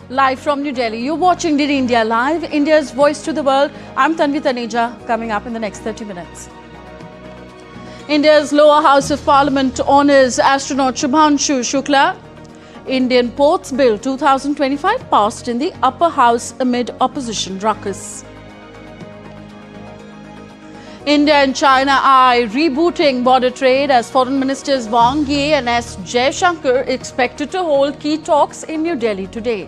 Live from New Delhi, you're watching DD India Live, India's voice to the world. I'm Tanvi Taneja, coming up in the next 30 minutes. India's lower house of parliament honours astronaut Shubhanshu Shukla. Indian Ports Bill 2025 passed in the upper house amid opposition ruckus. India and China eye rebooting border trade as Foreign Ministers Wang Yi and S. Jaishankar expected to hold key talks in New Delhi today.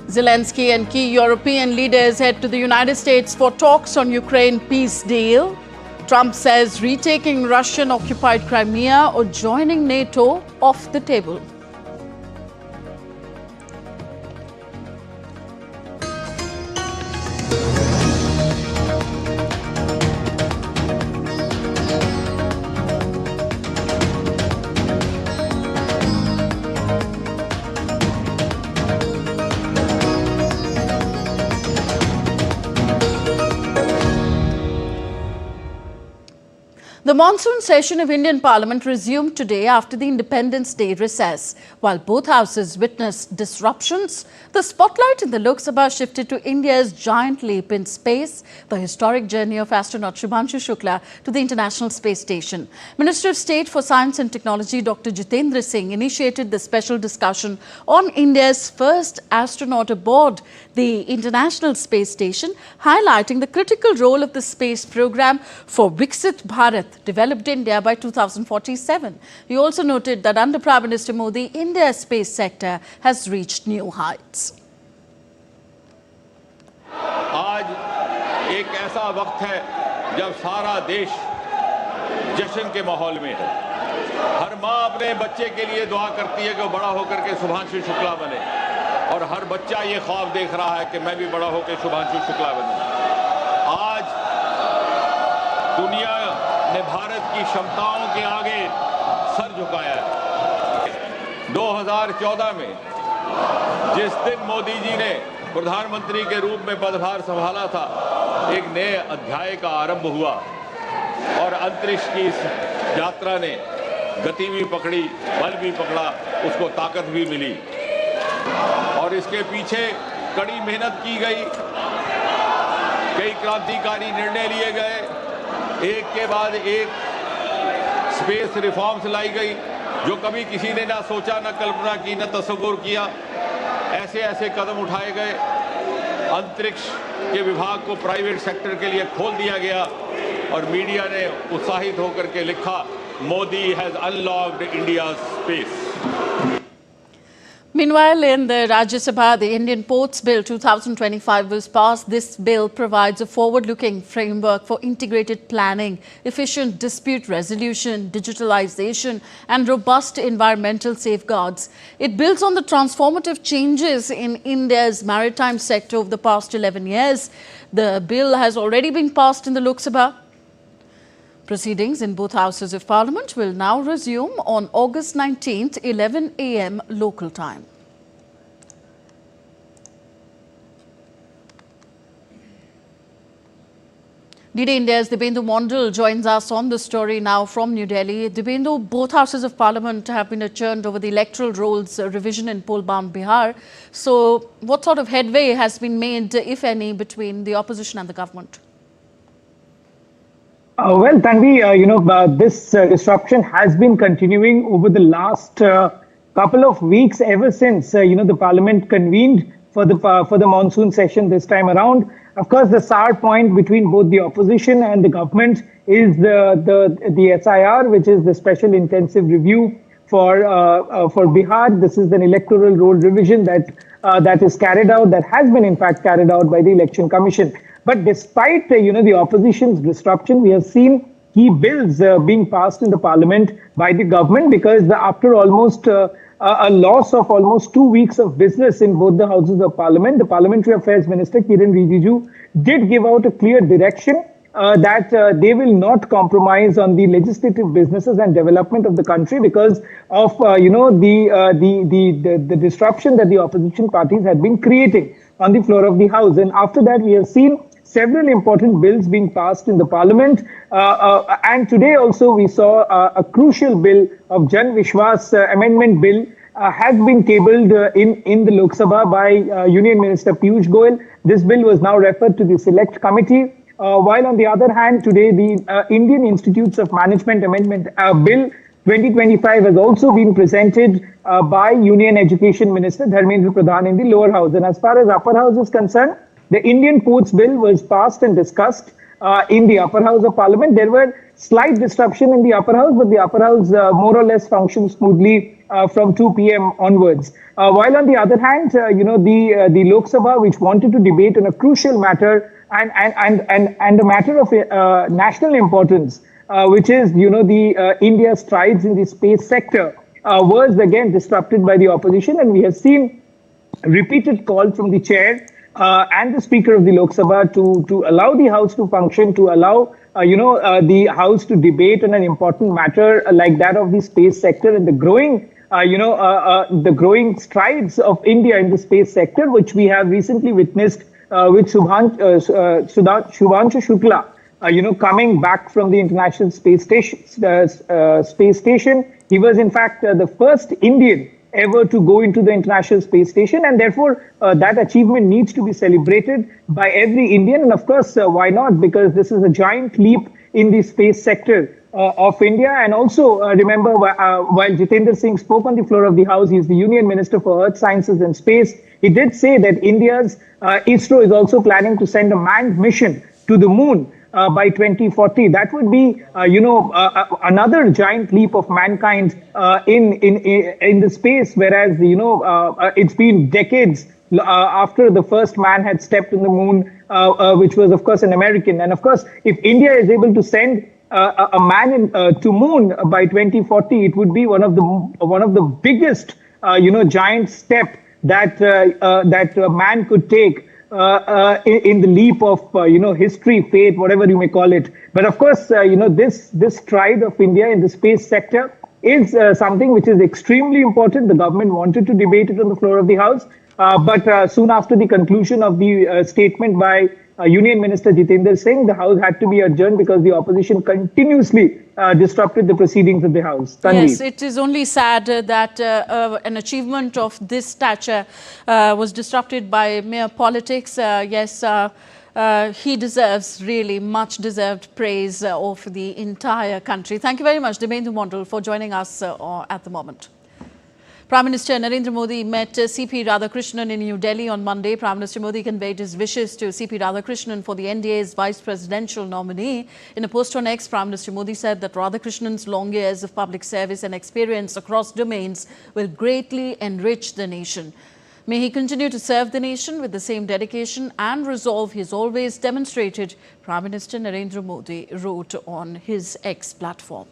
Zelensky and key European leaders head to the United States for talks on Ukraine peace deal. Trump says retaking Russian-occupied Crimea or joining NATO off the table. The monsoon session of Indian Parliament resumed today after the Independence Day recess. While both houses witnessed disruptions, the spotlight in the Lok Sabha shifted to India's giant leap in space, the historic journey of astronaut Shubhanshu Shukla to the International Space Station. Minister of State for Science and Technology Dr. Jitendra Singh initiated the special discussion on India's first astronaut aboard the International Space Station, highlighting the critical role of the space program for Viksit Bharat, developed India by 2047. He also noted that under Prime Minister Modi, India's space sector has reached new heights. आज एक ऐसा वक्त है जब सारा देश जश्न के माहौल में है। हर माँ अपने बच्चे के लिए दुआ करती है कि वो बड़ा होकर के शुभांशु शुक्ला बने, और हर बच्चा ये ख्वाब देख रहा है कि मैं भी बड़ा होकर शुभांशु शुक्ला बनूं। आज दुनिया ने भारत की क्षमताओं के आगे सर झुकाया है। 2014 में जिस दिन मोदी जी ने प्रधानमंत्री के रूप में पदभार संभाला था, एक नए अध्याय का आरंभ हुआ और अंतरिक्ष की इस यात्रा ने गति भी पकड़ी, बल भी पकड़ा, उसको ताकत भी मिली और इसके पीछे कड़ी मेहनत की गई, कई क्रांतिकारी निर्णय लिए गए, एक के बाद एक स्पेस रिफॉर्म्स लाई गई जो कभी किसी ने ना सोचा, ना कल्पना की, ना तस्वुर किया। ऐसे ऐसे कदम उठाए गए, अंतरिक्ष के विभाग को प्राइवेट सेक्टर के लिए खोल दिया गया और मीडिया ने उत्साहित होकर के लिखा, Modi has unlocked India space. Meanwhile, in the Rajya Sabha, the Indian Ports Bill 2025 was passed. This bill provides a forward-looking framework for integrated planning, efficient dispute resolution, digitalization, and robust environmental safeguards. It builds on the transformative changes in India's maritime sector over the past 11 years. The bill has already been passed in the Lok Sabha. Proceedings in both houses of parliament will now resume on August 19th, 11 a.m. local time. DD India's Dibendu Mondal joins us on the story now from New Delhi. Dibendu, both houses of parliament have been adjourned over the electoral rolls revision in poll-bound Bihar. So what sort of headway has been made, if any, between the opposition and the government? Well, Tanvi, this disruption has been continuing over the last couple of weeks, ever since the Parliament convened for the monsoon session this time around. Of course, the sour point between both the opposition and the government is the SIR, which is the Special Intensive Review for Bihar. This is an electoral roll revision that is carried out, that has been in fact carried out by the Election Commission. But despite the opposition's disruption, we have seen key bills being passed in the parliament by the government, because after almost a loss of almost 2 weeks of business in both the houses of parliament, the Parliamentary Affairs Minister Kiran Rijiju did give out a clear direction that they will not compromise on the legislative businesses and development of the country because of the disruption that the opposition parties had been creating on the floor of the house. And after that, we have seen several important bills being passed in the parliament. And today also we saw a crucial bill of Jan Vishwas amendment bill has been tabled in the Lok Sabha by Union Minister Piyush Goyal. This bill was now referred to the Select Committee. While on the other hand, today the Indian Institutes of Management Amendment Bill 2025 has also been presented by Union Education Minister Dharmendra Pradhan in the lower house. And as far as upper house is concerned, the Indian Ports Bill was passed and discussed in the upper house of Parliament. There were slight disruption in the upper house, but the upper house more or less functioned smoothly from 2 p.m. onwards. While on the other hand, the Lok Sabha, which wanted to debate on a crucial matter and a matter of national importance, which is, the India's strides in the space sector, was again disrupted by the opposition. And we have seen repeated calls from the chair and the Speaker of the Lok Sabha to allow the House to function, to allow the House to debate on an important matter like that of the space sector and the growing strides of India in the space sector, which we have recently witnessed with Shubhanshu Shukla, coming back from the International Space Station. He was in fact the first Indian ever to go into the International Space Station, and therefore that achievement needs to be celebrated by every Indian. And of course, why not? Because this is a giant leap in the space sector of India. And also remember, while Jitendra Singh spoke on the floor of the House, he's the Union Minister for Earth Sciences and Space. He did say that India's ISRO is also planning to send a manned mission to the moon by 2040. That would be, another giant leap of mankind in the space. Whereas, it's been decades after the first man had stepped on the moon, which was, of course, an American. And of course, if India is able to send a man to moon by 2040, it would be one of the biggest, giant step that man could take in the leap of history, fate, whatever you may call it. But of course, this stride of India in the space sector is something which is extremely important. The government wanted to debate it on the floor of the House, but soon after the conclusion of the statement by Union Minister Jitendra Singh, the House had to be adjourned because the opposition continuously disrupted the proceedings of the House. Tanvi. Yes, it is only sad that an achievement of this stature was disrupted by mere politics. He deserves really much deserved praise of the entire country. Thank you very much, Dibendra Mondal, for joining us at the moment. Prime Minister Narendra Modi met C.P. Radhakrishnan in New Delhi on Monday. Prime Minister Modi conveyed his wishes to C.P. Radhakrishnan for the NDA's vice presidential nominee. In a post on X, Prime Minister Modi said that Radhakrishnan's long years of public service and experience across domains will greatly enrich the nation. May he continue to serve the nation with the same dedication and resolve he has always demonstrated, Prime Minister Narendra Modi wrote on his X platform.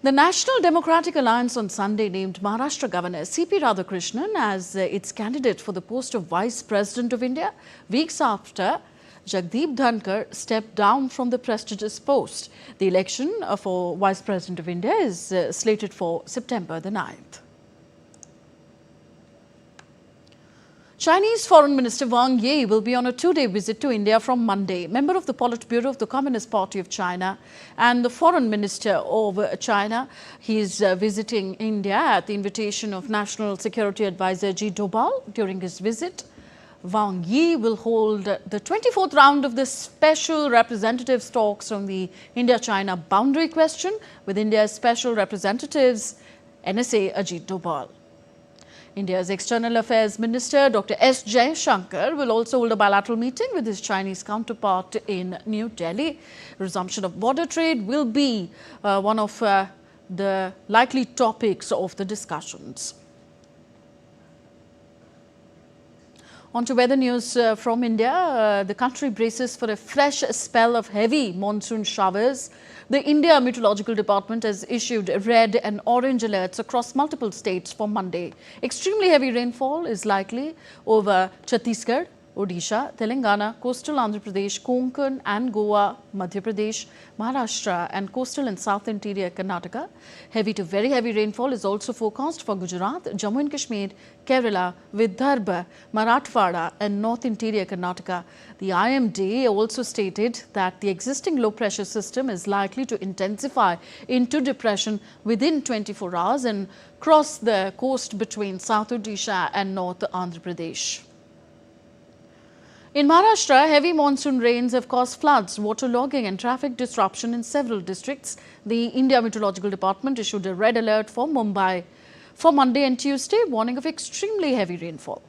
The National Democratic Alliance on Sunday named Maharashtra Governor C.P. Radhakrishnan as its candidate for the post of Vice President of India, weeks after Jagdeep Dhankar stepped down from the prestigious post. The election for Vice President of India is slated for September the 9th. Chinese Foreign Minister Wang Yi will be on a two-day visit to India from Monday. Member of the Politburo of the Communist Party of China and the Foreign Minister of China, he is visiting India at the invitation of National Security Advisor G. Dobal. During his visit, Wang Yi will hold the 24th round of the Special Representatives talks on the India-China boundary question with India's Special Representatives NSA Ajit Dobal. India's External Affairs Minister Dr. S. Jaishankar will also hold a bilateral meeting with his Chinese counterpart in New Delhi. Resumption of border trade will be one of the likely topics of the discussions. On to weather news from India. The country braces for a fresh spell of heavy monsoon showers. The India Meteorological Department has issued red and orange alerts across multiple states for Monday. Extremely heavy rainfall is likely over Chhattisgarh, Odisha, Telangana, coastal Andhra Pradesh, Konkan and Goa, Madhya Pradesh, Maharashtra and coastal and south interior Karnataka. Heavy to very heavy rainfall is also forecast for Gujarat, Jammu and Kashmir, Kerala, Vidarbha, Marathwada and north interior Karnataka. The IMD also stated that the existing low pressure system is likely to intensify into depression within 24 hours and cross the coast between South Odisha and North Andhra Pradesh. In Maharashtra, heavy monsoon rains have caused floods, waterlogging and traffic disruption in several districts. The India Meteorological Department issued a red alert for Mumbai for Monday and Tuesday, warning of extremely heavy rainfall.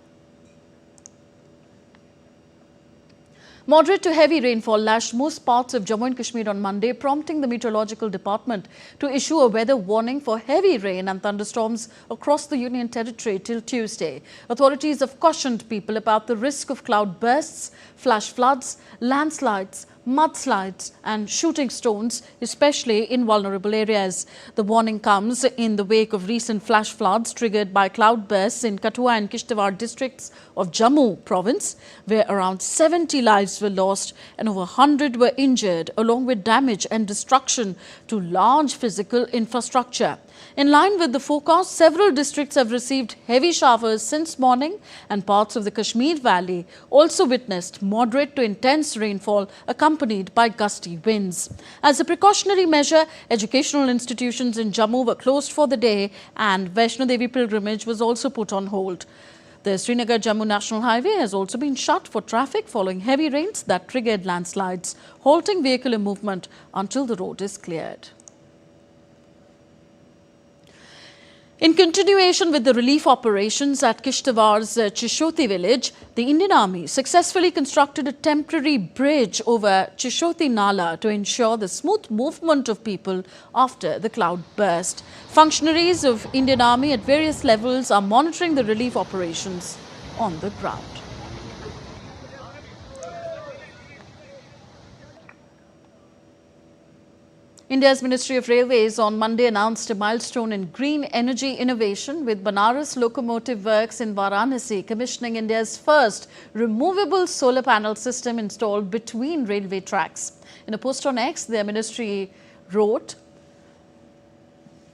Moderate to heavy rainfall lashed most parts of Jammu and Kashmir on Monday, prompting the Meteorological Department to issue a weather warning for heavy rain and thunderstorms across the Union Territory till Tuesday. Authorities have cautioned people about the risk of cloud bursts, flash floods, landslides, mudslides and shooting stones, especially in vulnerable areas. The warning comes in the wake of recent flash floods triggered by cloud bursts in Kathua and Kishtawar districts of Jammu province, where around 70 lives were lost and over 100 were injured, along with damage and destruction to large physical infrastructure. In line with the forecast, several districts have received heavy showers since morning, and parts of the Kashmir Valley also witnessed moderate to intense rainfall accompanied by gusty winds. As a precautionary measure, educational institutions in Jammu were closed for the day and Vaishno Devi pilgrimage was also put on hold. The Srinagar-Jammu National Highway has also been shut for traffic following heavy rains that triggered landslides, halting vehicular movement until the road is cleared. In continuation with the relief operations at Kishtawar's Chishoti village, the Indian Army successfully constructed a temporary bridge over Chishoti Nala to ensure the smooth movement of people after the cloud burst. Functionaries of Indian Army at various levels are monitoring the relief operations on the ground. India's Ministry of Railways on Monday announced a milestone in green energy innovation with Banaras Locomotive Works in Varanasi commissioning India's first removable solar panel system installed between railway tracks. In a post on X, the ministry wrote,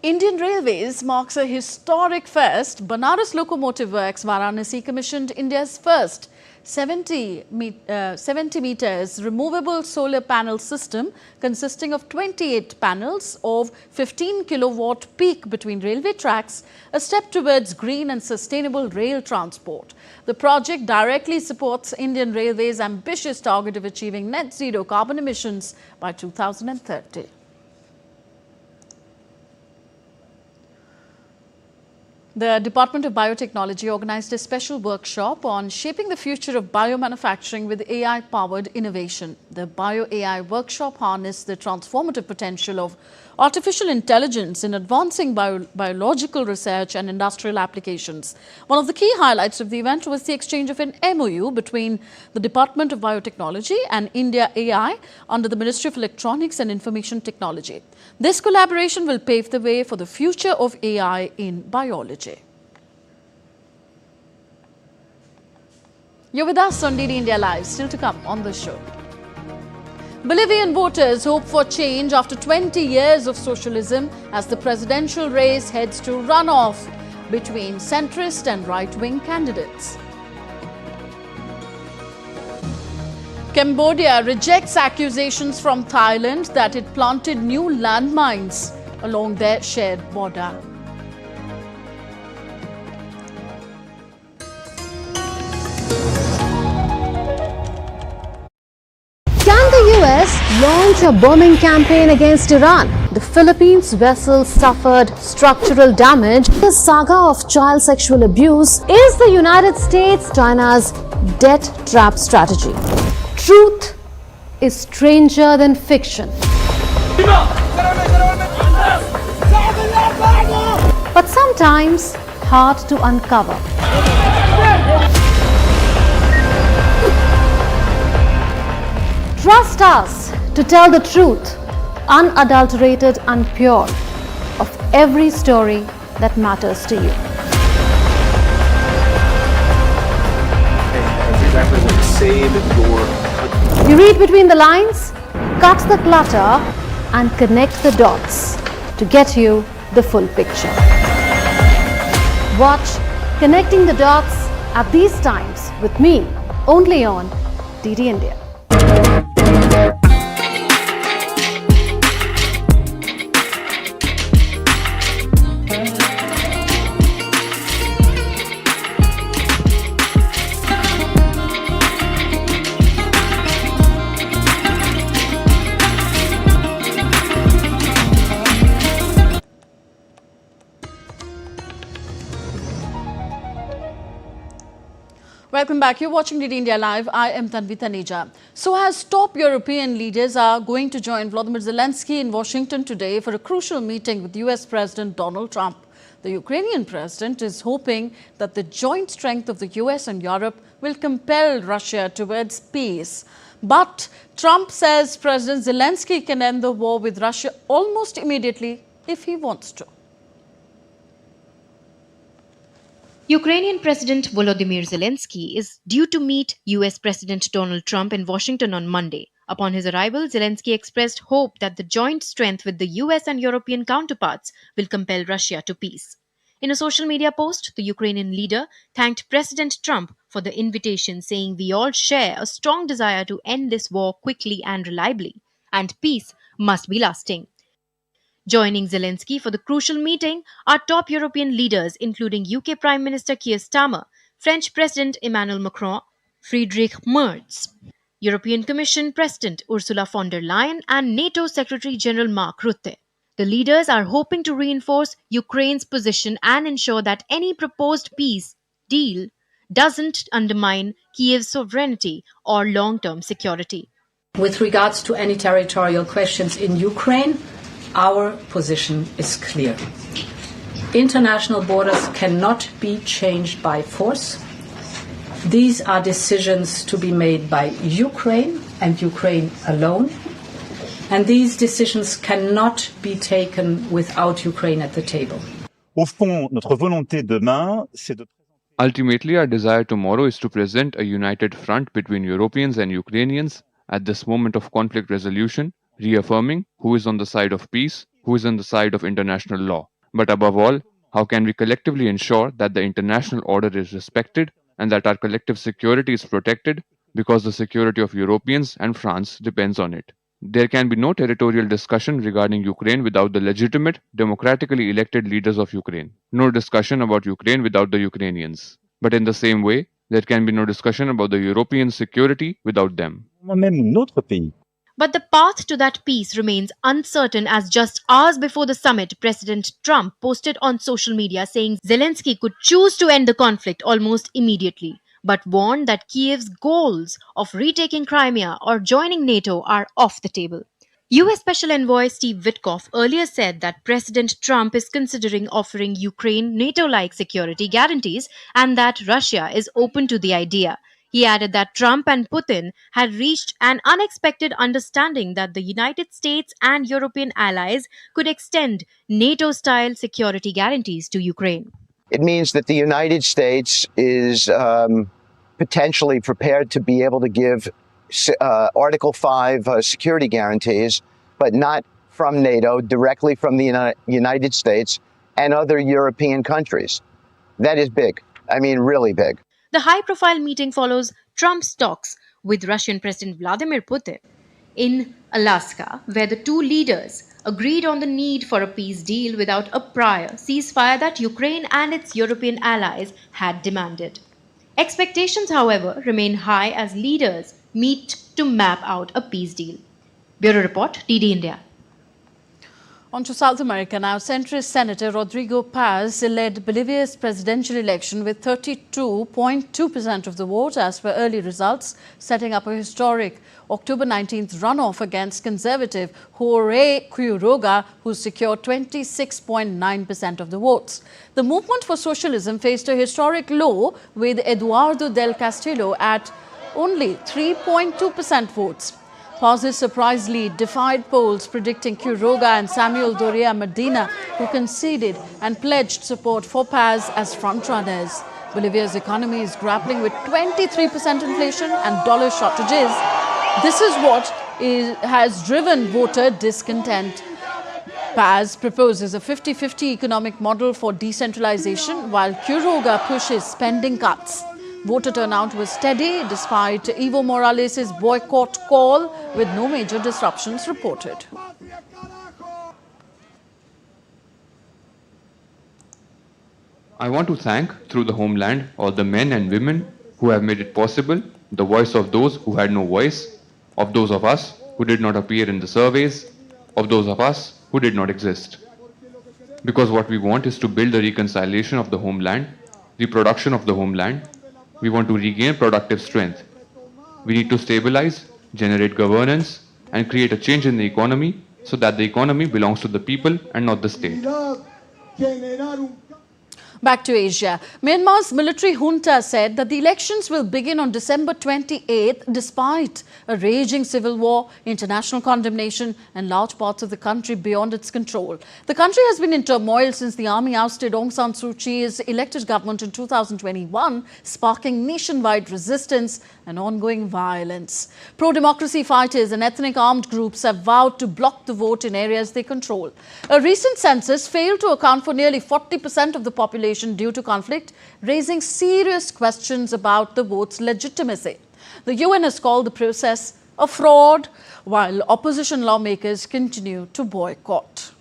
Indian Railways marks a historic first. Banaras Locomotive Works Varanasi commissioned India's first 70 meters removable solar panel system consisting of 28 panels of 15 kilowatt peak between railway tracks, a step towards green and sustainable rail transport. The project directly supports Indian Railways' ambitious target of achieving net zero carbon emissions by 2030. The Department of Biotechnology organized a special workshop on shaping the future of biomanufacturing with AI-powered innovation. The Bio-AI workshop harnessed the transformative potential of artificial intelligence in advancing biological research and industrial applications. One of the key highlights of the event was the exchange of an MOU between the Department of Biotechnology and India AI under the Ministry of Electronics and Information Technology. This collaboration will pave the way for the future of AI in biology. You're with us on DD India Live, still to come on the show. Bolivian voters hope for change after 20 years of socialism as the presidential race heads to runoff between centrist and right-wing candidates. Cambodia rejects accusations from Thailand that it planted new landmines along their shared border. US launch a bombing campaign against Iran. The Philippines vessel suffered structural damage. The saga of child sexual abuse is the United States China's debt trap strategy. Truth is stranger than fiction. But sometimes hard to uncover. Trust us to tell the truth, unadulterated and pure, of every story that matters to you. save your. You read between the lines, cut the clutter, and connect the dots to get you the full picture. Watch Connecting the Dots at these times with me, only on DD India. Welcome back. You're watching DD India Live. I am Tanvi Taneja. So as top European leaders are going to join Volodymyr Zelensky in Washington today for a crucial meeting with US President Donald Trump, the Ukrainian president is hoping that the joint strength of the US and Europe will compel Russia towards peace. But Trump says President Zelensky can end the war with Russia almost immediately if he wants to. Ukrainian President Volodymyr Zelensky is due to meet US President Donald Trump in Washington on Monday. Upon his arrival, Zelensky expressed hope that the joint strength with the US and European counterparts will compel Russia to peace. In a social media post, the Ukrainian leader thanked President Trump for the invitation, saying, "We all share a strong desire to end this war quickly and reliably, and peace must be lasting." Joining Zelensky for the crucial meeting are top European leaders including UK Prime Minister Keir Starmer, French President Emmanuel Macron, Friedrich Merz, European Commission President Ursula von der Leyen and NATO Secretary General Mark Rutte. The leaders are hoping to reinforce Ukraine's position and ensure that any proposed peace deal doesn't undermine Kiev's sovereignty or long-term security. With regards to any territorial questions in Ukraine, our position is clear. International borders cannot be changed by force. These are decisions to be made by Ukraine and Ukraine alone. And these decisions cannot be taken without Ukraine at the table. Au fond, notre volonté demain, c'est de... Ultimately, our desire tomorrow is to present a united front between Europeans and Ukrainians at this moment of conflict resolution, reaffirming who is on the side of peace, who is on the side of international law. But above all, how can we collectively ensure that the international order is respected and that our collective security is protected, because the security of Europeans and France depends on it. There can be no territorial discussion regarding Ukraine without the legitimate, democratically elected leaders of Ukraine. No discussion about Ukraine without the Ukrainians. But in the same way, there can be no discussion about the European security without them. Même notre pays. But the path to that peace remains uncertain, as just hours before the summit, President Trump posted on social media saying Zelensky could choose to end the conflict almost immediately, but warned that Kiev's goals of retaking Crimea or joining NATO are off the table. US Special Envoy Steve Witkoff earlier said that President Trump is considering offering Ukraine NATO-like security guarantees and that Russia is open to the idea. He added that Trump and Putin had reached an unexpected understanding that the United States and European allies could extend NATO-style security guarantees to Ukraine. It means that the United States is potentially prepared to be able to give Article 5 security guarantees, but not from NATO, directly from the United States and other European countries. That is big. I mean, really big. The high-profile meeting follows Trump's talks with Russian President Vladimir Putin in Alaska, where the two leaders agreed on the need for a peace deal without a prior ceasefire that Ukraine and its European allies had demanded. Expectations, however, remain high as leaders meet to map out a peace deal. Bureau Report, DD India. On to South America now. Centrist Senator Rodrigo Paz led Bolivia's presidential election with 32.2% of the vote as per early results, setting up a historic October 19th runoff against conservative Jorge Quiroga, who secured 26.9% of the votes. The Movement for Socialism faced a historic low with Eduardo del Castillo at only 3.2% votes. Paz's surprise lead defied polls predicting Quiroga and Samuel Doria Medina, who conceded and pledged support for Paz as frontrunners. Bolivia's economy is grappling with 23% inflation and dollar shortages. This is what has driven voter discontent. Paz proposes a 50-50 economic model for decentralization, while Quiroga pushes spending cuts. Voter turnout was steady despite Evo Morales' boycott call, with no major disruptions reported. I want to thank, through the homeland, all the men and women who have made it possible, the voice of those who had no voice, of those of us who did not appear in the surveys, of those of us who did not exist. Because what we want is to build the reconciliation of the homeland, reproduction of the homeland. We want to regain productive strength. We need to stabilize, generate governance, and create a change in the economy so that the economy belongs to the people and not the state. Back to Asia. Myanmar's military junta said that the elections will begin on December 28th despite a raging civil war, international condemnation and large parts of the country beyond its control. The country has been in turmoil since the army ousted Aung San Suu Kyi's elected government in 2021, sparking nationwide resistance and ongoing violence. Pro-democracy fighters and ethnic armed groups have vowed to block the vote in areas they control. A recent census failed to account for nearly 40% of the population due to conflict, raising serious questions about the vote's legitimacy. The UN has called the process a fraud, while opposition lawmakers continue to boycott.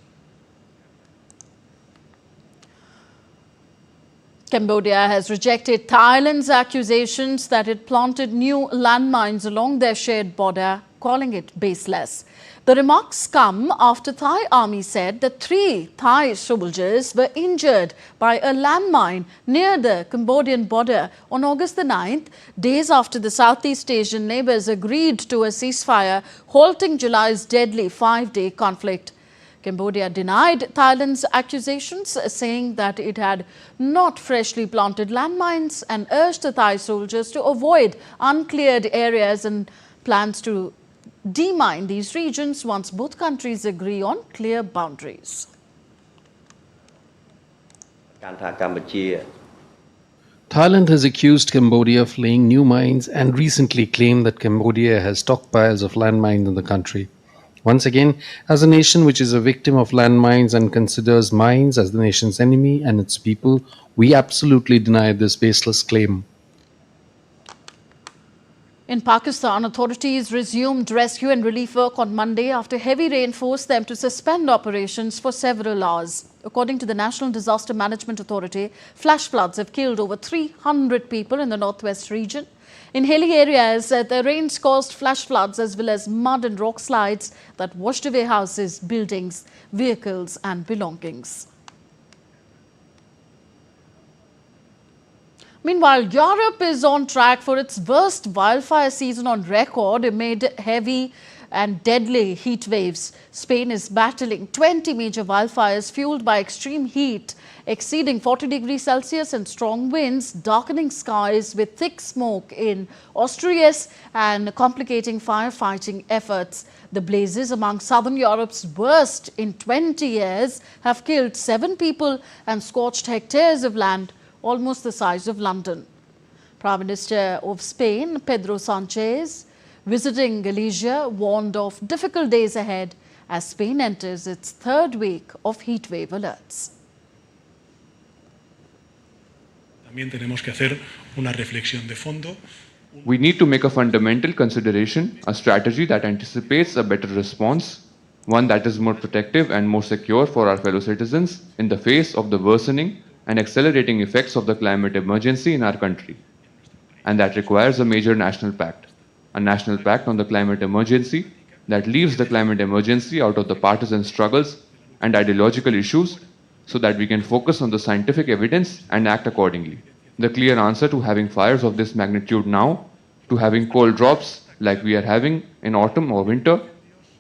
Cambodia has rejected Thailand's accusations that it planted new landmines along their shared border, calling it baseless. The remarks come after Thai army said that 3 Thai soldiers were injured by a landmine near the Cambodian border on August the 9th, days after the Southeast Asian neighbors agreed to a ceasefire, halting July's deadly 5-day conflict. Cambodia denied Thailand's accusations, saying that it had not freshly planted landmines, and urged the Thai soldiers to avoid uncleared areas and plans to demine these regions once both countries agree on clear boundaries. Thailand has accused Cambodia of laying new mines and recently claimed that Cambodia has stockpiles of landmines in the country. Once again, as a nation which is a victim of landmines and considers mines as the nation's enemy and its people, we absolutely deny this baseless claim. In Pakistan, authorities resumed rescue and relief work on Monday after heavy rain forced them to suspend operations for several hours. According to the National Disaster Management Authority, flash floods have killed over 300 people in the northwest region. In hilly areas, the rains caused flash floods as well as mud and rock slides that washed away houses, buildings, vehicles and belongings. Meanwhile, Europe is on track for its worst wildfire season on record amid heavy and deadly heat waves. Spain is battling 20 major wildfires fueled by extreme heat, exceeding 40 degrees Celsius and strong winds, darkening skies with thick smoke in Asturias and complicating firefighting efforts. The blazes, among southern Europe's worst in 20 years, have killed 7 people and scorched hectares of land, almost the size of London. Prime Minister of Spain, Pedro Sanchez, visiting Galicia, warned of difficult days ahead as Spain enters its 3rd week of heatwave alerts. We need to make a fundamental consideration, a strategy that anticipates a better response, one that is more protective and more secure for our fellow citizens in the face of the worsening and accelerating effects of the climate emergency in our country. And that requires a major national pact on the climate emergency that leaves the climate emergency out of the partisan struggles and ideological issues so that we can focus on the scientific evidence and act accordingly. The clear answer to having fires of this magnitude now, to having cold drops like we are having in autumn or winter,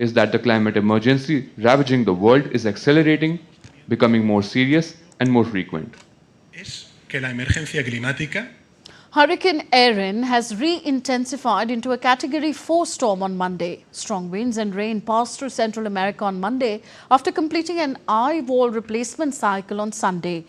is that the climate emergency ravaging the world is accelerating, becoming more serious and more frequent. Hurricane Erin has re-intensified into a Category 4 storm on Monday. Strong winds and rain passed through Central America on Monday after completing an eye wall replacement cycle on Sunday.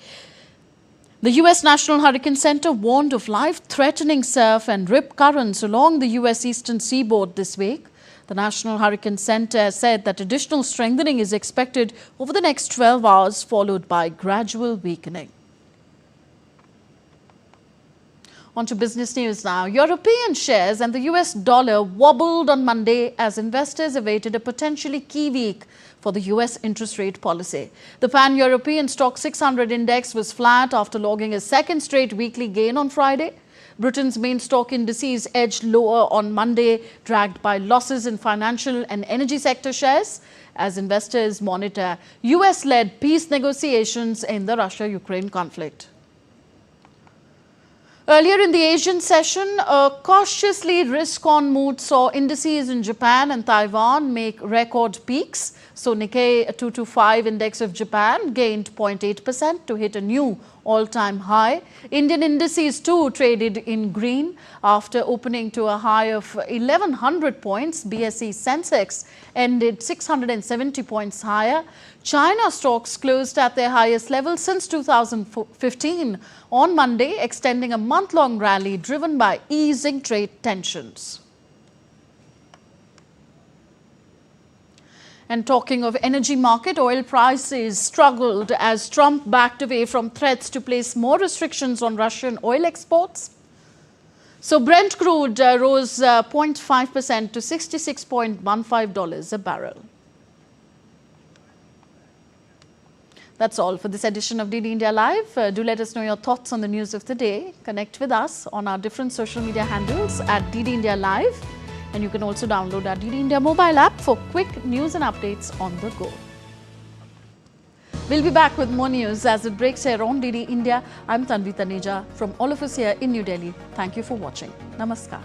The U.S. National Hurricane Center warned of life-threatening surf and rip currents along the U.S. eastern seaboard this week. The National Hurricane Center said that additional strengthening is expected over the next 12 hours, followed by gradual weakening. On to business news now. European shares and the US dollar wobbled on Monday as investors awaited a potentially key week for the US interest rate policy. The pan-European stock 600 index was flat after logging a second straight weekly gain on Friday. Britain's main stock indices edged lower on Monday, dragged by losses in financial and energy sector shares as investors monitor US-led peace negotiations in the Russia-Ukraine conflict. Earlier in the Asian session, a cautiously risk-on mood saw indices in Japan and Taiwan make record peaks. So Nikkei 225 index of Japan gained 0.8% to hit a new all-time high. Indian indices too traded in green after opening to a high of 1100 points. BSE Sensex ended 670 points higher. China stocks closed at their highest level since 2015 on Monday, extending a month-long rally driven by easing trade tensions. And talking of energy market, oil prices struggled as Trump backed away from threats to place more restrictions on Russian oil exports. So Brent crude rose 0.5% to $66.15 a barrel. That's all for this edition of DD India Live. Do let us know your thoughts on the news of the day. Connect with us on our different social media handles at DD India Live. And you can also download our DD India mobile app for quick news and updates on the go. We'll be back with more news as it breaks here on DD India. I'm Tanvi Taneja from all of us here in New Delhi. Thank you for watching. Namaskar.